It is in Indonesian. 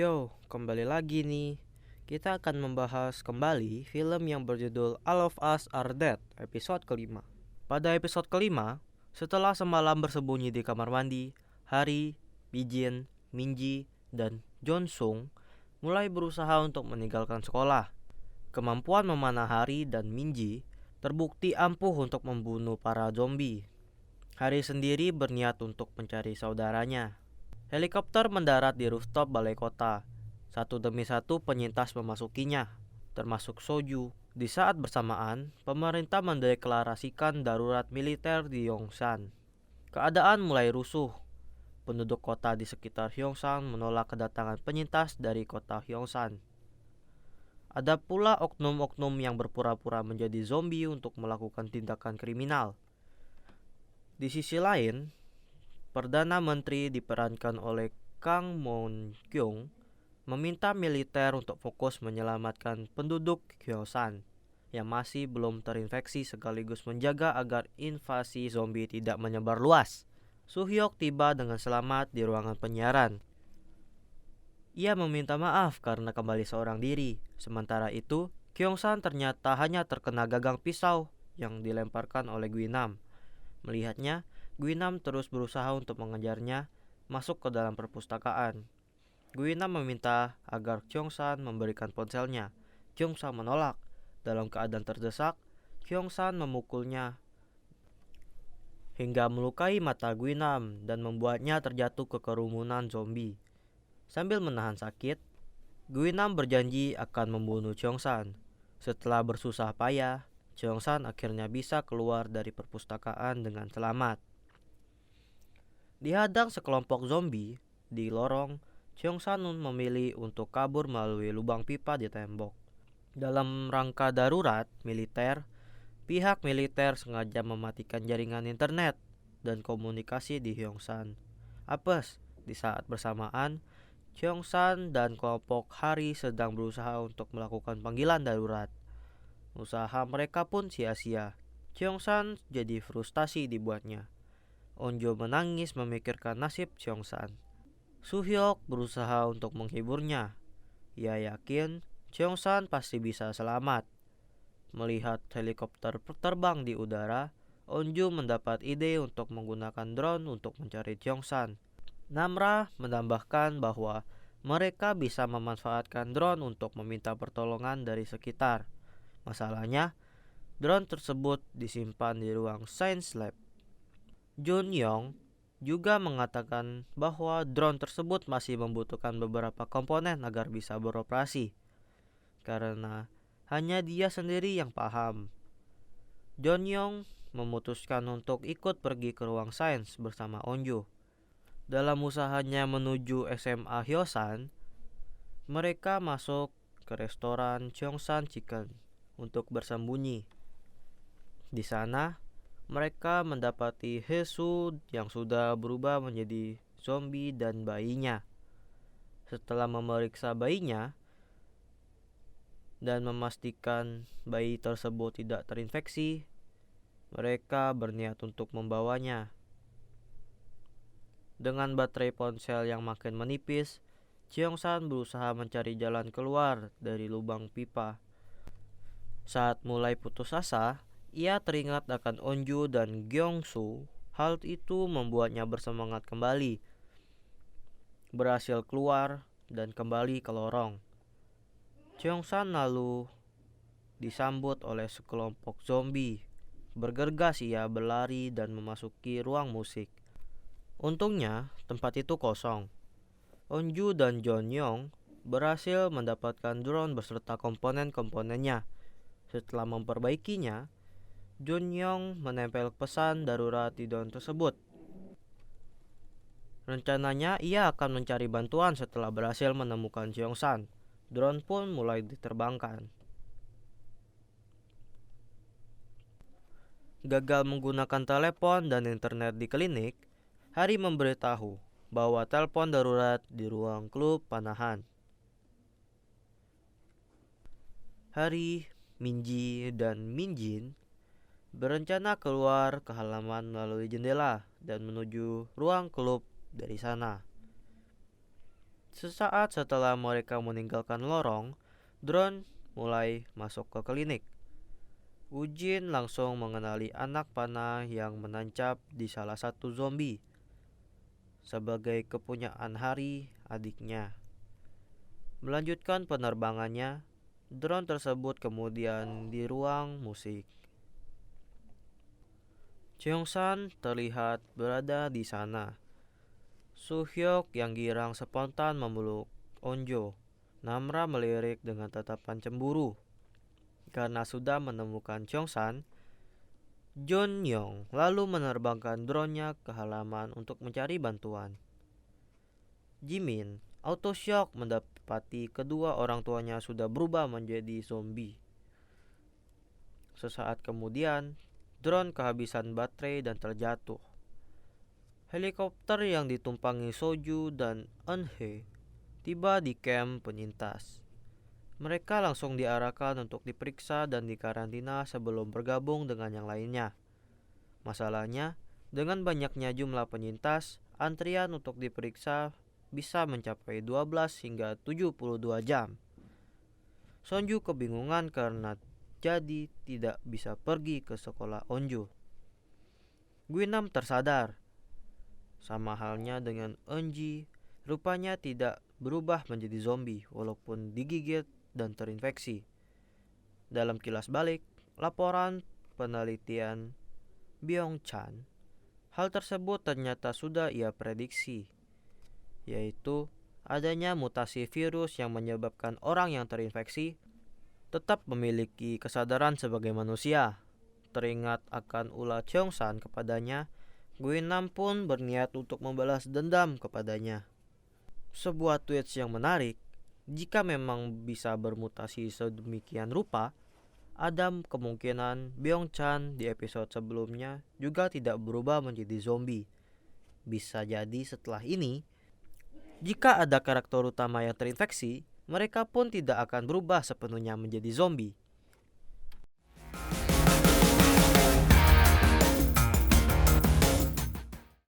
Yo, kembali lagi nih. Kita akan membahas kembali film yang berjudul All of Us Are Dead, episode kelima. Pada episode kelima, setelah semalam bersembunyi di kamar mandi, Hari, Bijin, Minji, dan Jonsung mulai berusaha untuk meninggalkan sekolah. Kemampuan memanah Hari dan Minji terbukti ampuh untuk membunuh para zombie. Hari sendiri berniat untuk mencari saudaranya. Helikopter mendarat di rooftop balai kota. Satu demi satu penyintas memasukinya, termasuk Soju. Di saat bersamaan, pemerintah mendeklarasikan darurat militer di Yongsan. Keadaan mulai rusuh. Penduduk kota di sekitar Yongsan menolak kedatangan penyintas dari kota Yongsan. Ada pula oknum-oknum yang berpura-pura menjadi zombie untuk melakukan tindakan kriminal. Di sisi lain, Perdana Menteri diperankan oleh Kang Moon-kyung meminta militer untuk fokus menyelamatkan penduduk Gyeosan yang masih belum terinfeksi sekaligus menjaga agar invasi zombie tidak menyebar luas. Suhyok tiba dengan selamat di ruangan penyiaran. Ia meminta maaf karena kembali seorang diri. Sementara itu, Gyeongsan ternyata hanya terkena gagang pisau yang dilemparkan oleh Guinam. Melihatnya, Guinam terus berusaha untuk mengejarnya masuk ke dalam perpustakaan. Guinam meminta agar Gyeongsan memberikan ponselnya. Gyeongsan menolak. Dalam keadaan terdesak, Gyeongsan memukulnya hingga melukai mata Guinam dan membuatnya terjatuh ke kerumunan zombie. Sambil menahan sakit, Guinam berjanji akan membunuh Gyeongsan. Setelah bersusah payah, Gyeongsan akhirnya bisa keluar dari perpustakaan dengan selamat. Dihadang sekelompok zombie di lorong, Gyeongsan memilih untuk kabur melalui lubang pipa di tembok. Dalam rangka darurat militer, pihak militer sengaja mematikan jaringan internet dan komunikasi di Yongsan. Apes, di saat bersamaan, Gyeongsan dan kelompok Hari sedang berusaha untuk melakukan panggilan darurat. Usaha mereka pun sia-sia. Gyeongsan jadi frustasi dibuatnya. Onjo menangis memikirkan nasib Gyeongsan. Suhyok berusaha untuk menghiburnya. Ia yakin Gyeongsan pasti bisa selamat. Melihat helikopter terbang di udara, Onju mendapat ide untuk menggunakan drone untuk mencari Gyeongsan. Namra menambahkan bahwa mereka bisa memanfaatkan drone untuk meminta pertolongan dari sekitar. Masalahnya, drone tersebut disimpan di ruang Science Lab. Jun Yong juga mengatakan bahwa drone tersebut masih membutuhkan beberapa komponen agar bisa beroperasi, karena hanya dia sendiri yang paham. Jun Yong memutuskan untuk ikut pergi ke ruang sains bersama Onjo. Dalam usahanya menuju SMA Hyosan, mereka masuk ke restoran Cheongsan Chicken untuk bersembunyi. Di sana, mereka mendapati Hesu yang sudah berubah menjadi zombie dan bayinya. Setelah memeriksa bayinya dan memastikan bayi tersebut tidak terinfeksi, mereka berniat untuk membawanya. Dengan baterai ponsel yang makin menipis, Cheongsan berusaha mencari jalan keluar dari lubang pipa. Saat mulai putus asa, ia teringat akan Onju dan Gyeongsu. Hal itu membuatnya bersemangat kembali. Berhasil keluar dan kembali ke lorong. Gyeongsan lalu disambut oleh sekelompok zombie. Bergegas ia berlari dan memasuki ruang musik. Untungnya tempat itu kosong. Onju dan Jonyong berhasil mendapatkan drone beserta komponen-komponennya. Setelah memperbaikinya, Jonyong menempel pesan darurat di drone tersebut. Rencananya ia akan mencari bantuan setelah berhasil menemukan Gyeongsan. Drone pun mulai diterbangkan. Gagal menggunakan telepon dan internet di klinik, Hari memberitahu bahwa telepon darurat di ruang klub panahan. Hari, Minji, dan Minjin berencana keluar ke halaman melalui jendela dan menuju ruang klub dari sana. Sesaat setelah mereka meninggalkan lorong, drone mulai masuk ke klinik. Ujin langsung mengenali anak panah yang menancap di salah satu zombie sebagai kepunyaan Hari, adiknya. Melanjutkan penerbangannya, drone tersebut kemudian di ruang musik. Cheongsan terlihat berada di sana. Suhyok yang girang spontan memeluk Onjo. Namra melirik dengan tatapan cemburu. Karena sudah menemukan Cheongsan, John Yong lalu menerbangkan drone-nya ke halaman untuk mencari bantuan. Jimin auto-shock mendapati kedua orang tuanya sudah berubah menjadi zombie. Sesaat kemudian, drone kehabisan baterai dan terjatuh. Helikopter yang ditumpangi Soju dan Eunhye tiba di kamp penyintas. Mereka langsung diarahkan untuk diperiksa dan dikarantina sebelum bergabung dengan yang lainnya. Masalahnya, dengan banyaknya jumlah penyintas, antrian untuk diperiksa bisa mencapai 12 hingga 72 jam. Sonju kebingungan karena jadi tidak bisa pergi ke sekolah Onju. Guinam tersadar. Sama halnya dengan Eunji, rupanya tidak berubah menjadi zombie walaupun digigit dan terinfeksi. Dalam kilas balik, laporan penelitian Byung-chan, hal tersebut ternyata sudah ia prediksi, yaitu adanya mutasi virus yang menyebabkan orang yang terinfeksi tetap memiliki kesadaran sebagai manusia. Teringat akan ulah Cheongsan kepadanya, Guinam pun berniat untuk membalas dendam kepadanya. Sebuah tweet yang menarik, jika memang bisa bermutasi sedemikian rupa, ada kemungkinan Byung-chan di episode sebelumnya juga tidak berubah menjadi zombie. Bisa jadi setelah ini, jika ada karakter utama yang terinfeksi, mereka pun tidak akan berubah sepenuhnya menjadi zombie.